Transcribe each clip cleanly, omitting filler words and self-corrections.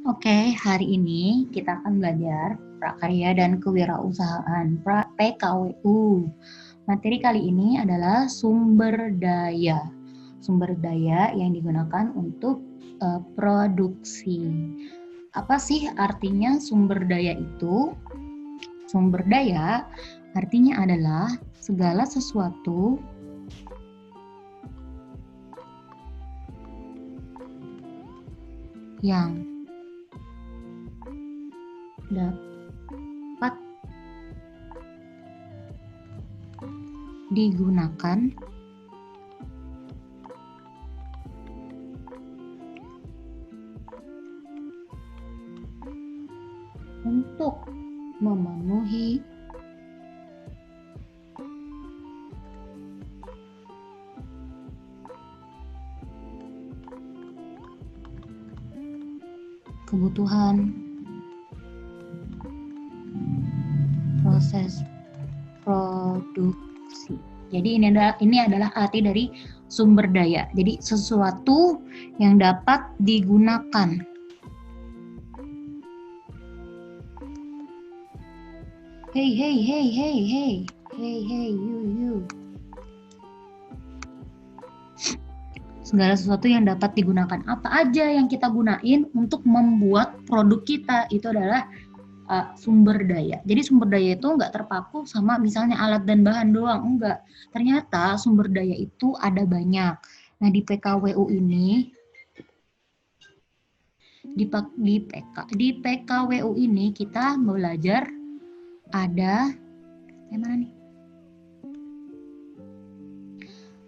Oke, hari ini kita akan belajar prakarya dan kewirausahaan PKWU. Materi kali ini adalah sumber daya. Sumber daya yang digunakan untuk produksi. Apa sih artinya sumber daya itu? Sumber daya artinya adalah segala sesuatu yang dapat digunakan untuk memenuhi kebutuhan proses produksi. Jadi ini adalah arti dari sumber daya. Jadi sesuatu yang dapat digunakan. Hey, you. Segala sesuatu yang dapat digunakan. Apa aja yang kita gunain untuk membuat produk kita itu adalah sumber daya. Jadi sumber daya itu nggak terpaku sama misalnya alat dan bahan doang, enggak. Ternyata sumber daya itu ada banyak. Nah di PKWU ini, di PKWU ini kita belajar ada yang mana nih?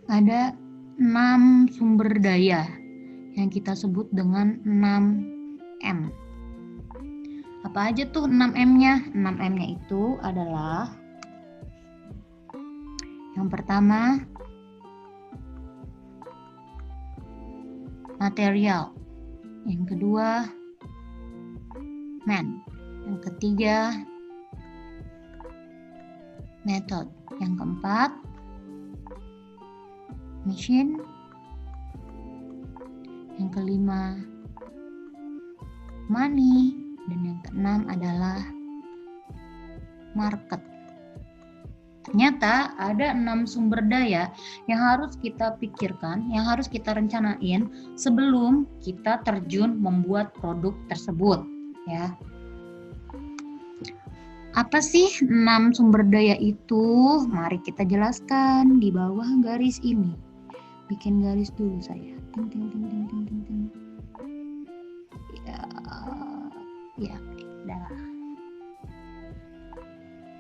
Ada 6 sumber daya yang kita sebut dengan 6M. Apa aja tuh 6M-nya? 6M-nya itu adalah yang pertama material, yang kedua man, yang ketiga method, yang keempat machine, yang kelima money, dan yang keenam adalah market. Ternyata ada 6 sumber daya yang harus kita pikirkan, yang harus kita rencanain sebelum kita terjun membuat produk tersebut, ya. Apa sih 6 sumber daya itu? Mari kita jelaskan di bawah garis ini. Bikin garis dulu saya. Ya, udah.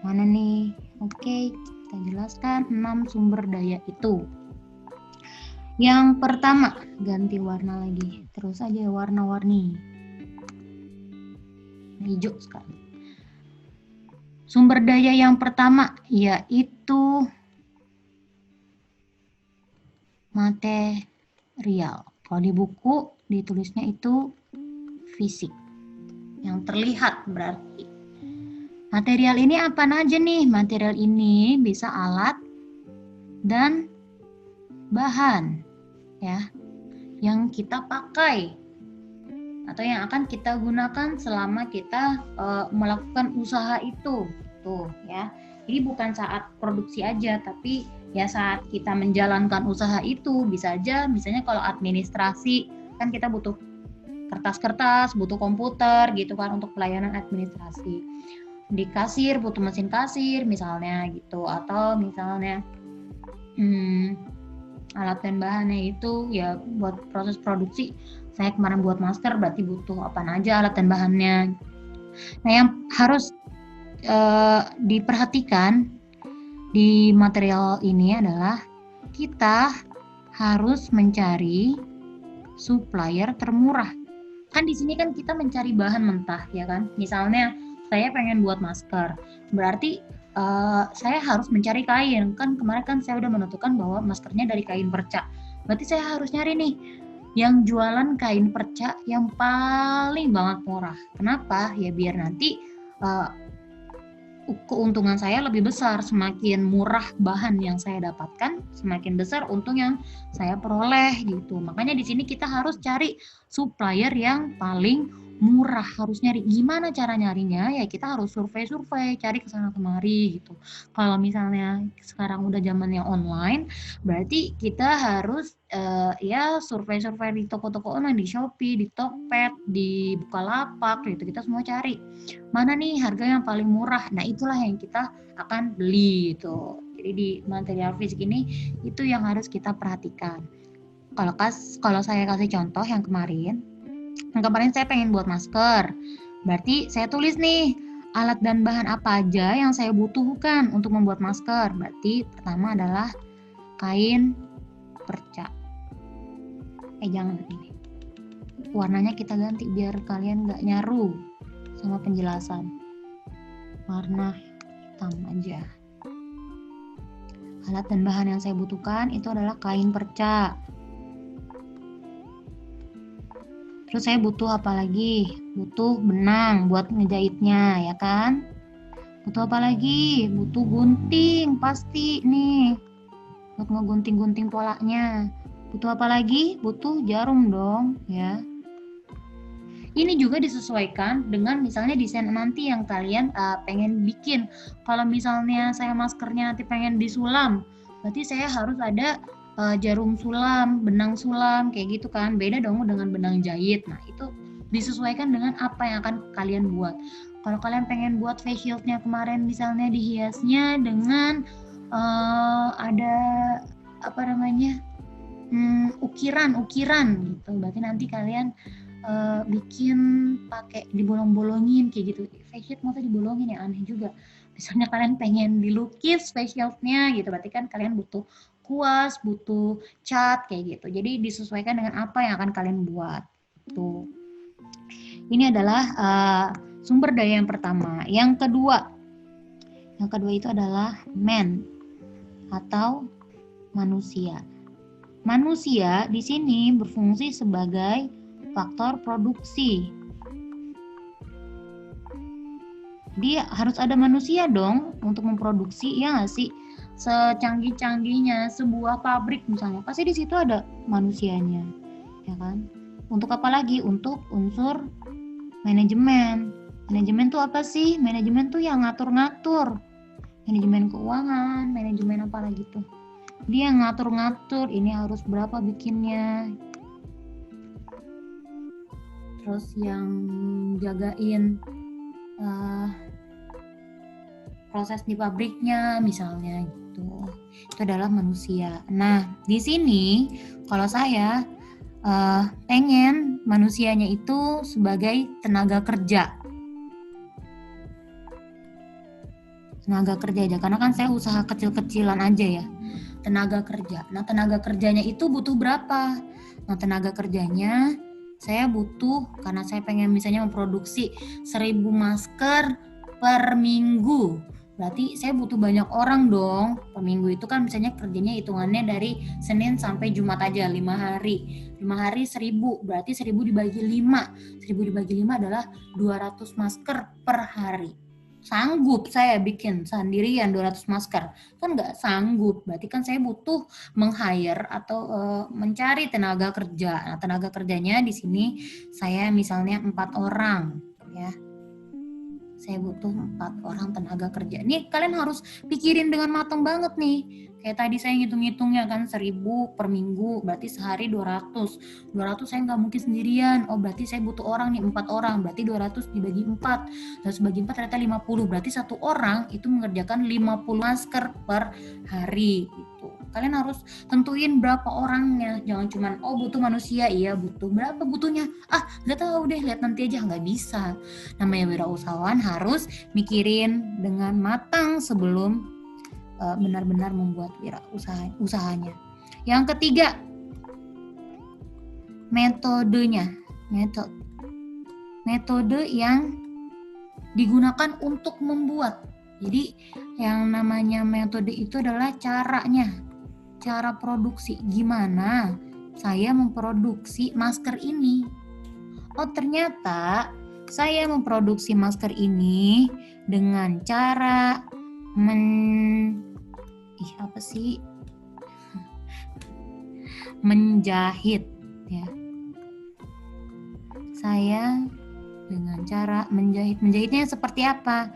Mana nih? Oke, kita jelaskan 6 sumber daya itu. Yang pertama, ganti warna lagi. Terus aja warna-warni. Hijau sekarang. Sumber daya yang pertama yaitu material. Kalau di buku ditulisnya itu fisik. Yang terlihat berarti. Material ini apa aja nih? Material ini bisa alat dan bahan, ya, yang kita pakai atau yang akan kita gunakan selama kita melakukan usaha itu, tuh, ya. Jadi bukan saat produksi aja, tapi ya saat kita menjalankan usaha itu bisa aja, misalnya kalau administrasi kan kita butuh kertas-kertas, butuh komputer gitu kan untuk pelayanan administrasi. Di kasir butuh mesin kasir misalnya gitu, atau misalnya alat dan bahannya itu ya buat proses produksi. Saya kemarin buat masker berarti butuh apa aja alat dan bahannya. Nah yang harus diperhatikan di material ini adalah kita harus mencari supplier termurah. Kan di sini kan kita mencari bahan mentah ya kan. Misalnya saya pengen buat masker, berarti saya harus mencari kain. Kan kemarin kan saya udah menentukan bahwa maskernya dari kain perca. Berarti saya harus nyari nih yang jualan kain perca yang paling banget murah. Kenapa? Ya biar nanti keuntungan saya lebih besar. Semakin murah bahan yang saya dapatkan, semakin besar untung yang saya peroleh gitu. Makanya di sini kita harus cari supplier yang paling murah, harus nyari. Gimana cara nyarinya? Ya kita harus survei-survei, cari ke sana kemari gitu. Kalau misalnya sekarang udah zamannya online, berarti kita harus ya survei-survei di toko-toko online, di Shopee, di Tokped, di Bukalapak gitu. Kita semua cari mana nih harga yang paling murah. Nah, itulah yang kita akan beli gitu. Jadi di material fisik ini itu yang harus kita perhatikan. Kalau saya kasih contoh yang kemarin saya pengen buat masker. Berarti saya tulis nih alat dan bahan apa aja yang saya butuhkan untuk membuat masker. Berarti pertama adalah kain perca. Jangan ini. Warnanya kita ganti biar kalian nggak nyaru sama penjelasan. Warna hitam aja. Alat dan bahan yang saya butuhkan itu adalah kain perca. Terus saya butuh apa lagi? Butuh benang buat ngejahitnya, ya kan? Butuh apa lagi? Butuh gunting, pasti nih. Buat ngegunting-gunting polanya. Butuh apa lagi? Butuh jarum dong, ya. Ini juga disesuaikan dengan misalnya desain nanti yang kalian pengen bikin. Kalau misalnya saya maskernya nanti pengen disulam, berarti saya harus ada jarum sulam, benang sulam, kayak gitu kan. Beda dong dengan benang jahit. Nah, itu disesuaikan dengan apa yang akan kalian buat. Kalau kalian pengen buat face shieldnya kemarin misalnya dihiasnya dengan ada apa namanya ukiran gitu. Berarti nanti kalian bikin pakai dibolong-bolongin kayak gitu. Face shield masa dibolongin, ya aneh juga. Misalnya kalian pengen dilukis face shield-nya gitu, berarti kan kalian butuh kuas, butuh cat kayak gitu. Jadi disesuaikan dengan apa yang akan kalian buat. Tuh. Ini adalah sumber daya yang pertama. Yang kedua itu adalah man atau manusia. Manusia di sini berfungsi sebagai faktor produksi. Dia harus ada manusia dong untuk memproduksi, ya nggak sih? Secanggih-canggihnya sebuah pabrik misalnya, pasti di situ ada manusianya, ya kan? Untuk apa lagi? Untuk unsur manajemen. Manajemen tuh apa sih? Manajemen tuh yang ngatur-ngatur. Manajemen keuangan, manajemen apa lagi tuh? Dia ngatur-ngatur, ini harus berapa bikinnya. Terus yang jagain proses di pabriknya misalnya gitu. Itu adalah manusia. Nah, di sini kalau saya pengen manusianya itu sebagai tenaga kerja. Tenaga kerja aja, karena kan saya usaha kecil-kecilan aja ya. Tenaga kerja. Nah, tenaga kerjanya itu butuh berapa? Nah, tenaga kerjanya saya butuh, karena saya pengen misalnya memproduksi 1000 masker per minggu. Berarti saya butuh banyak orang dong. Per minggu itu kan misalnya kerjanya hitungannya dari Senin sampai Jumat aja, 5 hari. 5 hari 1000, berarti 1000 dibagi 5. 1000 dibagi 5 adalah 200 masker per hari. Sanggup saya bikin sendirian 200 masker? Kan nggak sanggup, berarti kan saya butuh meng-hire atau mencari tenaga kerja. Nah, tenaga kerjanya di sini saya misalnya 4 orang ya. Saya butuh 4 orang tenaga kerja. Nih kalian harus pikirin dengan matang banget nih. Kayak tadi saya ngitung-ngitungnya kan 1000 per minggu, berarti sehari 200. 200 saya nggak mungkin sendirian. Oh, berarti saya butuh orang nih 4 orang. Berarti 200 dibagi 4. 200 bagi 4 ternyata 50. Berarti satu orang itu mengerjakan 50 masker per hari gitu. Kalian harus tentuin berapa orangnya. Jangan cuman butuh manusia, iya butuh. Berapa butuhnya? Nggak tahu deh, lihat nanti aja. Nggak bisa. Namanya wirausahawan harus mikirin dengan matang sebelum benar-benar membuat usahanya. Yang ketiga, metodenya. Metode yang digunakan untuk membuat. Jadi yang namanya metode itu adalah caranya, cara produksi. Gimana saya memproduksi masker ini? Oh, ternyata saya memproduksi masker ini dengan cara menjahit ya. Saya dengan cara menjahit. Menjahitnya seperti apa?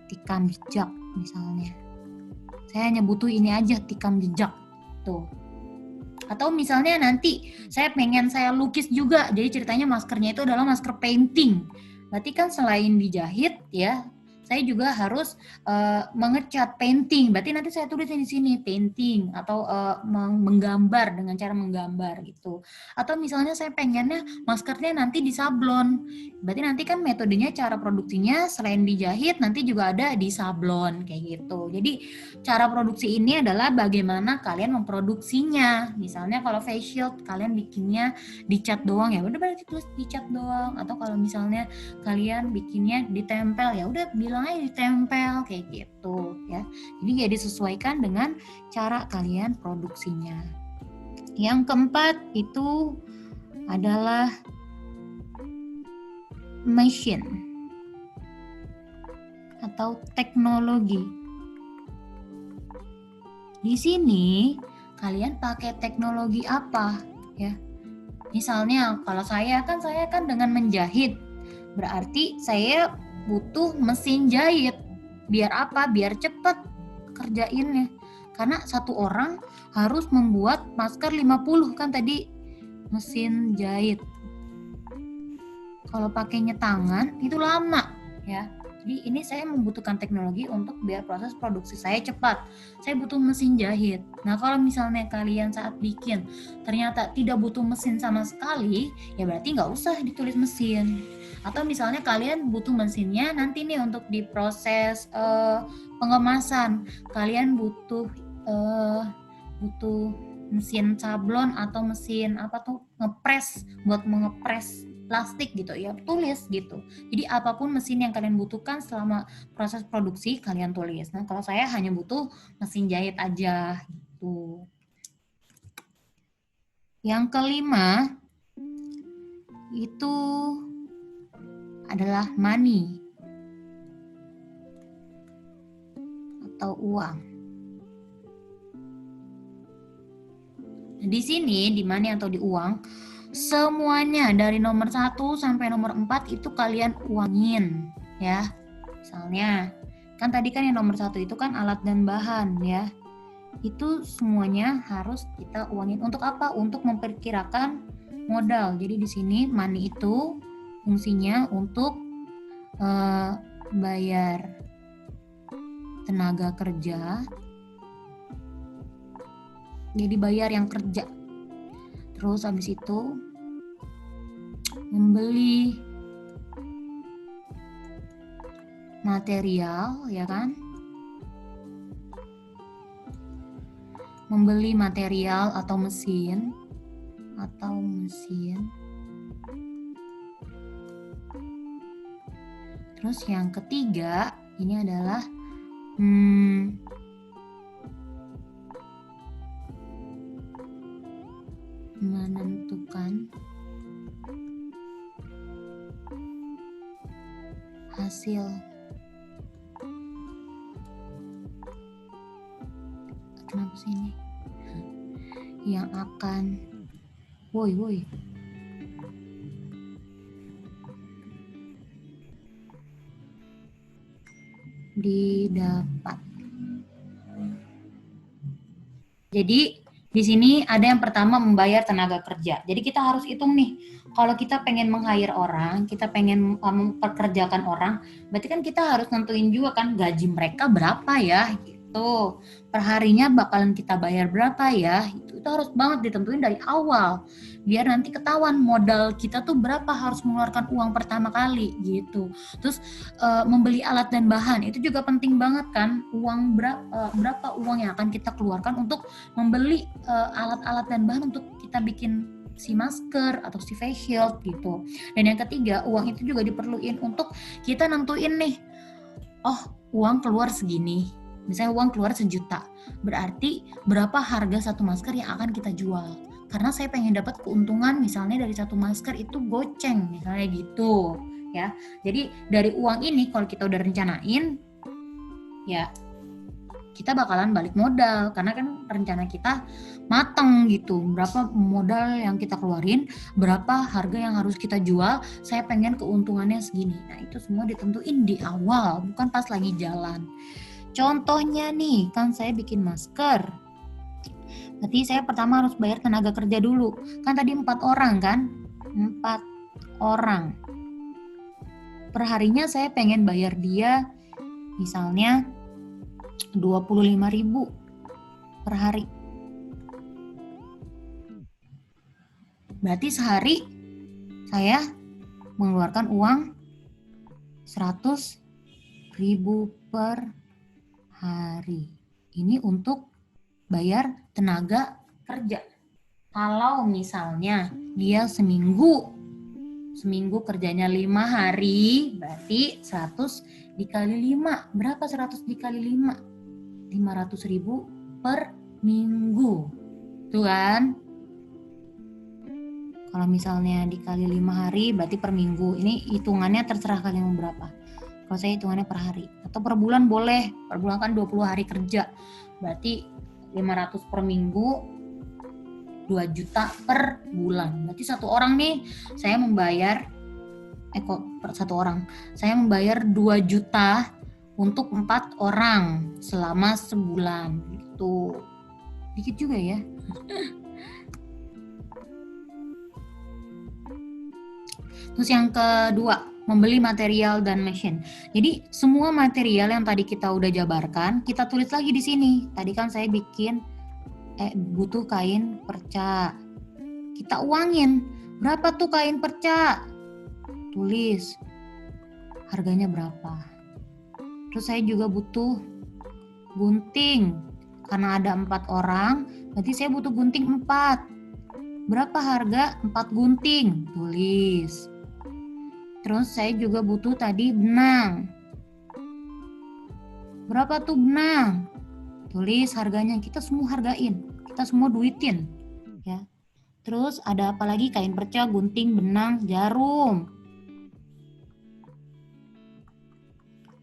Tikam jejak misalnya. Saya hanya butuh ini aja, tikam jejak. Tuh. Atau misalnya nanti saya pengen saya lukis juga. Jadi ceritanya maskernya itu adalah masker painting. Berarti kan selain dijahit ya, saya juga harus mengecat painting. Berarti nanti saya tulis di sini painting atau menggambar dengan cara menggambar gitu. Atau misalnya saya pengennya maskernya nanti disablon. Berarti nanti kan metodenya cara produksinya selain dijahit nanti juga ada disablon kayak gitu. Jadi cara produksi ini adalah bagaimana kalian memproduksinya. Misalnya kalau face shield kalian bikinnya dicat doang ya udah berarti tulis dicat doang. Atau kalau misalnya kalian bikinnya ditempel ya udah bilang aja ditempel kayak gitu ya. Jadi ya disesuaikan dengan cara kalian produksinya. Yang keempat itu adalah machine atau teknologi. Di sini kalian pakai teknologi apa ya? Misalnya kalau saya kan dengan menjahit. Berarti saya butuh mesin jahit. Biar apa? Biar cepat kerjainnya. Karena satu orang harus membuat masker 50 kan tadi mesin jahit. Kalau pakainya tangan itu lama ya. Jadi ini saya membutuhkan teknologi untuk biar proses produksi saya cepat. Saya butuh mesin jahit. Nah kalau misalnya kalian saat bikin ternyata tidak butuh mesin sama sekali, ya berarti nggak usah ditulis mesin. Atau misalnya kalian butuh mesinnya nanti nih untuk diproses pengemasan. Kalian butuh mesin sablon atau mesin ngepres buat mengepres plastik gitu ya, tulis gitu. Jadi apapun mesin yang kalian butuhkan selama proses produksi kalian tulis. Nah kalau saya hanya butuh mesin jahit aja gitu. Yang kelima itu adalah money atau uang. Nah, di sini di money atau di uang semuanya dari nomor 1 sampai nomor 4 itu kalian uangin ya. Misalnya kan tadi kan yang nomor 1 itu kan alat dan bahan ya. Itu semuanya harus kita uangin. Untuk apa? Untuk memperkirakan modal. Jadi di sini money itu fungsinya untuk bayar tenaga kerja. Jadi bayar yang kerja. Terus habis itu membeli material ya kan? Membeli material atau mesin Terus yang ketiga ini adalah menentukan hasil. Kenapa sih ini? Yang akan woi didapat. Jadi di sini ada yang pertama membayar tenaga kerja. Jadi kita harus hitung nih, kalau kita pengen meng-hire orang, kita pengen memperkerjakan orang, berarti kan kita harus nentuin juga kan gaji mereka berapa ya gitu. Perharinya bakalan kita bayar berapa ya, itu harus banget ditentuin dari awal. Biar nanti ketahuan modal kita tuh berapa harus mengeluarkan uang pertama kali gitu. Terus membeli alat dan bahan itu juga penting banget kan, uang berapa uang yang akan kita keluarkan untuk membeli alat-alat dan bahan untuk kita bikin si masker atau si face shield gitu. Dan yang ketiga, uang itu juga diperluin untuk kita nentuin nih, oh uang keluar segini, misalnya uang keluar 1 juta, berarti berapa harga satu masker yang akan kita jual. Karena saya pengen dapat keuntungan misalnya dari satu masker itu goceng misalnya gitu ya. Jadi dari uang ini kalau kita udah rencanain ya kita bakalan balik modal karena kan rencana kita mateng gitu. Berapa modal yang kita keluarin, berapa harga yang harus kita jual, saya pengen keuntungannya segini. Nah, itu semua ditentuin di awal, bukan pas lagi jalan. Contohnya nih, kan saya bikin masker. Berarti saya pertama harus bayar tenaga kerja dulu. Kan tadi 4 orang kan? 4 orang. Perharinya saya pengen bayar dia misalnya 25.000 per hari. Berarti sehari saya mengeluarkan uang 100.000 per hari. Ini untuk bayar tenaga kerja. Kalau misalnya dia seminggu kerjanya 5 hari, berarti 100 dikali 5. Berapa 100 dikali 5? 500.000 per minggu. Tuh kan? Kalau misalnya dikali 5 hari, berarti per minggu. Ini hitungannya terserah kalian mau berapa. Kalau saya hitungannya per hari. Atau per bulan boleh. Per bulan kan 20 hari kerja. Berarti 500 per minggu, 2 juta per bulan. Berarti satu orang nih, saya membayar, satu orang. Saya membayar 2 juta untuk 4 orang selama sebulan. Gitu. Dikit juga ya. Terus yang kedua, membeli material dan mesin. Jadi semua material yang tadi kita udah jabarkan, kita tulis lagi di sini. Tadi kan saya bikin butuh kain perca. Kita uangin. Berapa tuh kain perca? Tulis. Harganya berapa? Terus saya juga butuh gunting. Karena ada 4 orang, berarti saya butuh gunting 4. Berapa harga 4 gunting? Tulis. Terus saya juga butuh tadi benang. Berapa tuh benang? Tulis harganya. Kita semua hargain. Kita semua duitin. Ya. Terus ada apa lagi? Kain perca, gunting, benang, jarum.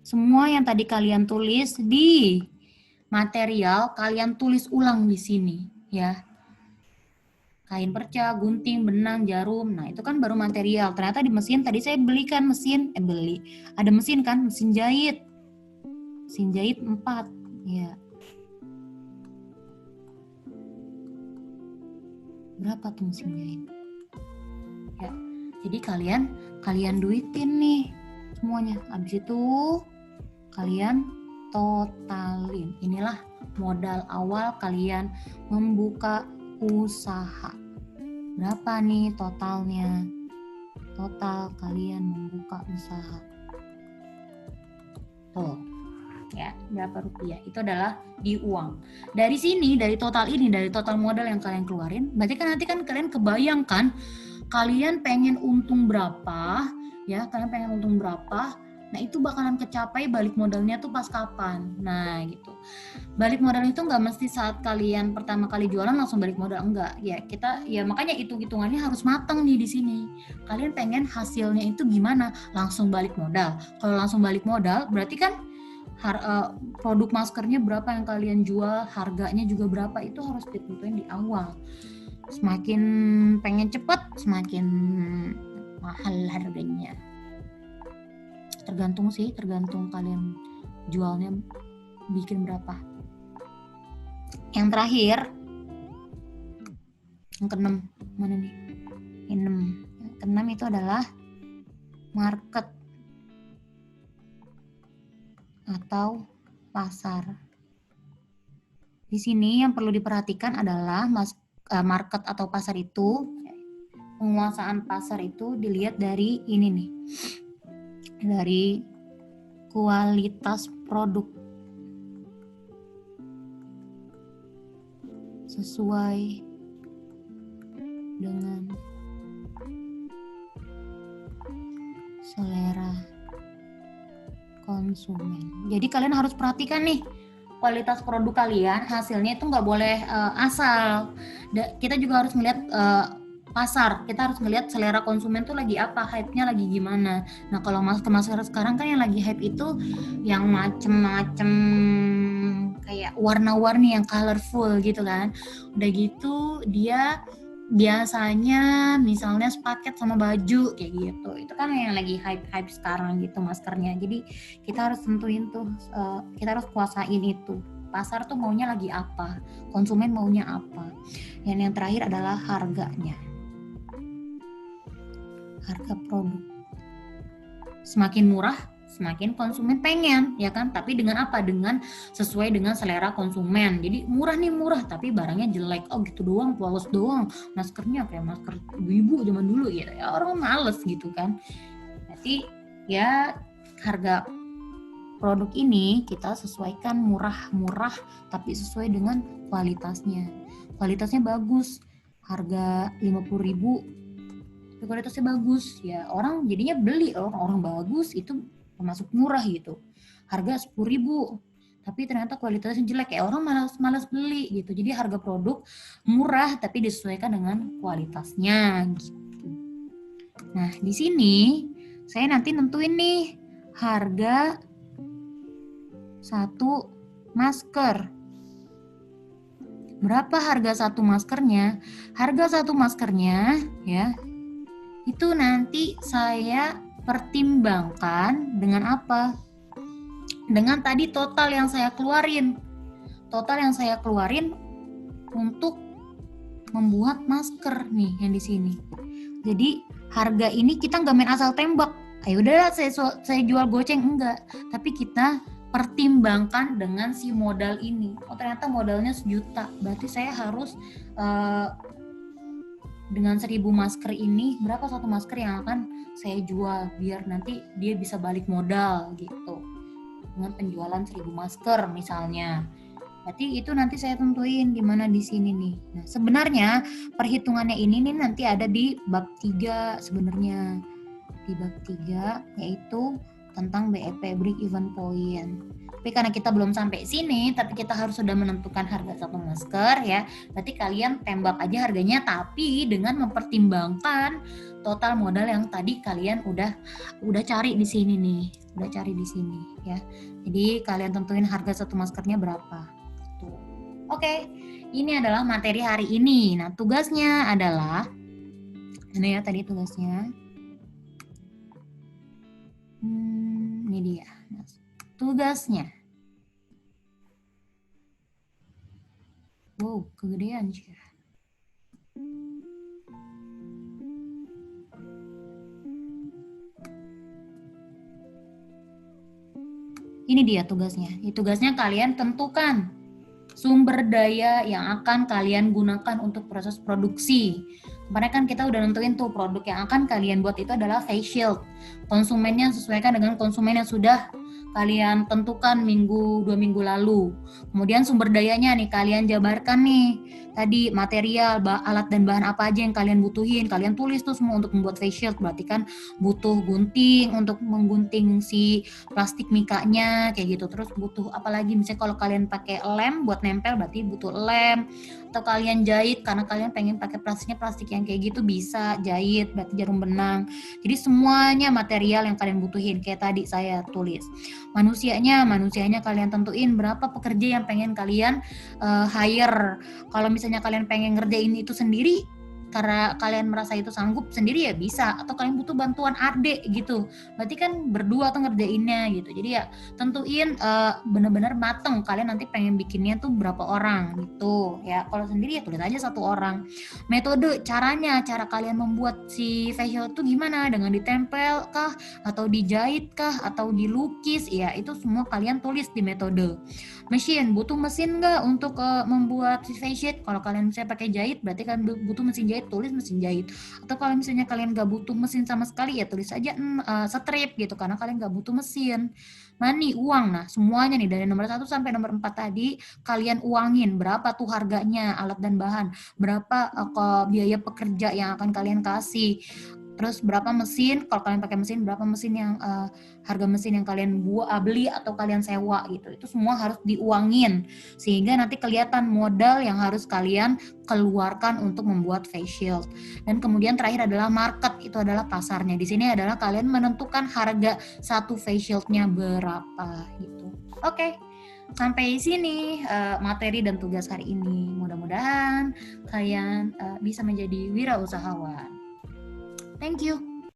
Semua yang tadi kalian tulis di material, kalian tulis ulang di sini. Ya. Kain perca, gunting, benang, jarum. Nah, itu kan baru material. Ternyata di mesin tadi saya belikan mesin. Ada mesin kan, mesin jahit. Mesin jahit 4. Ya. Berapa tuh mesin jahit? Ya. Jadi kalian duitin nih semuanya. Habis itu kalian totalin. Inilah modal awal kalian membuka usaha. Berapa nih totalnya? Total kalian membuka usaha. Tuh. Ya, berapa rupiah? Itu adalah di uang. Dari sini, dari total ini, dari total modal yang kalian keluarin, berarti kan nanti kan kalian kebayangkan kalian pengen untung berapa, ya, kalian pengen untung berapa. Nah, itu bakalan kecapai balik modalnya tuh pas kapan. Nah, gitu. Balik modal itu nggak mesti saat kalian pertama kali jualan langsung balik modal, enggak. Ya makanya hitungannya harus matang nih di sini. Kalian pengen hasilnya itu gimana? Langsung balik modal. Kalau langsung balik modal, berarti kan produk maskernya berapa yang kalian jual, harganya juga berapa, itu harus ditentuin di awal. Semakin pengen cepat, semakin mahal harganya. Tergantung kalian jualnya bikin berapa. Yang terakhir, yang ke-6, mana nih? Yang ke-6 itu adalah market atau pasar. Di sini yang perlu diperhatikan adalah market atau pasar itu, penguasaan pasar itu dilihat dari ini nih. Dari kualitas produk sesuai dengan selera konsumen. Jadi kalian harus perhatikan nih kualitas produk kalian, hasilnya itu nggak boleh asal. Kita juga harus melihat pasar, kita harus ngelihat selera konsumen tuh lagi apa, hype-nya lagi gimana. Nah, kalau masker sekarang kan yang lagi hype itu yang macem-macem kayak warna-warni yang colorful gitu kan. Udah gitu dia biasanya misalnya sepaket sama baju kayak gitu. Itu kan yang lagi hype sekarang gitu maskernya. Jadi kita harus tentuin tuh, kita harus kuasain itu. Pasar tuh maunya lagi apa, konsumen maunya apa. Yang terakhir adalah harganya. Harga produk. Semakin murah, semakin konsumen pengen, ya kan? Tapi dengan apa? Dengan sesuai dengan selera konsumen. Jadi murah nih murah, tapi barangnya jelek. Oh gitu doang, polos doang. Maskernya kayak masker ibu-ibu zaman dulu gitu. Ya orang males gitu kan. Jadi ya harga produk ini kita sesuaikan murah-murah, tapi sesuai dengan kualitasnya. Kualitasnya bagus. Harga 50.000 kualitasnya bagus, ya orang jadinya beli. Orang bagus itu termasuk murah gitu. Harga 10.000 tapi ternyata kualitasnya jelek, ya orang malas beli gitu. Jadi harga produk murah tapi disesuaikan dengan kualitasnya gitu. Nah di sini saya nanti nentuin nih harga satu masker. Berapa harga satu maskernya? Harga satu maskernya ya itu nanti saya pertimbangkan dengan apa? Dengan tadi total yang saya keluarin. Total yang saya keluarin untuk membuat masker nih yang di sini. Jadi harga ini kita nggak main asal tembak. Ayo udah saya jual goceng, enggak. Tapi kita pertimbangkan dengan si modal ini. Oh ternyata modalnya 1 juta. Berarti saya harus dengan 1.000 masker ini berapa satu masker yang akan saya jual biar nanti dia bisa balik modal gitu dengan penjualan 1.000 masker misalnya. Berarti itu nanti saya tentuin di mana di sini nih. Nah sebenarnya perhitungannya ini nih nanti ada di bab 3 sebenarnya, di bab 3 yaitu tentang BEP, break even point. Tapi karena kita belum sampai sini, tapi kita harus sudah menentukan harga satu masker ya. Berarti kalian tembak aja harganya, tapi dengan mempertimbangkan total modal yang tadi kalian udah cari di sini nih, udah cari di sini ya. Jadi kalian tentuin harga satu maskernya berapa. Tuh. Oke, ini adalah materi hari ini. Nah tugasnya adalah, ini ya tadi tugasnya. Ini dia. Tugasnya. Wow, kegedean sih. Ini dia tugasnya. Tugasnya kalian tentukan sumber daya yang akan kalian gunakan untuk proses produksi. Kemarin kan kita udah nentuin tuh produk yang akan kalian buat itu adalah face shield. Konsumennya sesuaikan dengan konsumen yang sudah kalian tentukan 2 minggu lalu. Kemudian sumber dayanya nih kalian jabarkan nih. Tadi material, alat dan bahan apa aja yang kalian butuhin. Kalian tulis tuh semua untuk membuat face shield. Berarti kan butuh gunting untuk menggunting si plastik mikanya kayak gitu. Terus butuh apa lagi? Misalnya kalau kalian pakai lem buat nempel berarti butuh lem. Atau kalian jahit karena kalian pengen pakai plastiknya plastik yang kayak gitu bisa jahit, berarti jarum benang. Jadi semuanya material yang kalian butuhin. Kayak tadi saya tulis. Manusianya kalian tentuin berapa pekerja yang pengen kalian hire. Kalau misalnya kalian pengen ngerjain itu sendiri karena kalian merasa itu sanggup sendiri ya bisa, atau kalian butuh bantuan adik gitu, berarti kan berdua tuh ngerjainnya gitu. Jadi ya tentuin benar-benar mateng kalian nanti pengen bikinnya tuh berapa orang gitu ya. Kalau sendiri ya tulis aja 1 orang. Metode cara kalian membuat si facial tuh gimana, dengan ditempel kah atau dijahit kah atau dilukis ya, itu semua kalian tulis di metode. Mesin, butuh mesin nggak untuk membuat si face sheet? Kalau kalian misalnya pakai jahit berarti kan butuh mesin jahit, tulis mesin jahit. Atau kalau misalnya kalian nggak butuh mesin sama sekali ya tulis aja strip gitu karena kalian nggak butuh mesin. Money, uang. Nah semuanya nih dari nomor 1 sampai nomor 4 tadi kalian uangin berapa tuh harganya alat dan bahan, berapa biaya pekerja yang akan kalian kasih. Terus berapa mesin, kalau kalian pakai mesin berapa mesin yang harga mesin yang kalian beli atau kalian sewa gitu. Itu semua harus diuangin sehingga nanti kelihatan modal yang harus kalian keluarkan untuk membuat face shield. Dan kemudian terakhir adalah market, itu adalah pasarnya. Di sini adalah kalian menentukan harga satu face shieldnya berapa gitu. Oke. Sampai sini materi dan tugas hari ini. Mudah-mudahan kalian bisa menjadi wirausahawan. Thank you.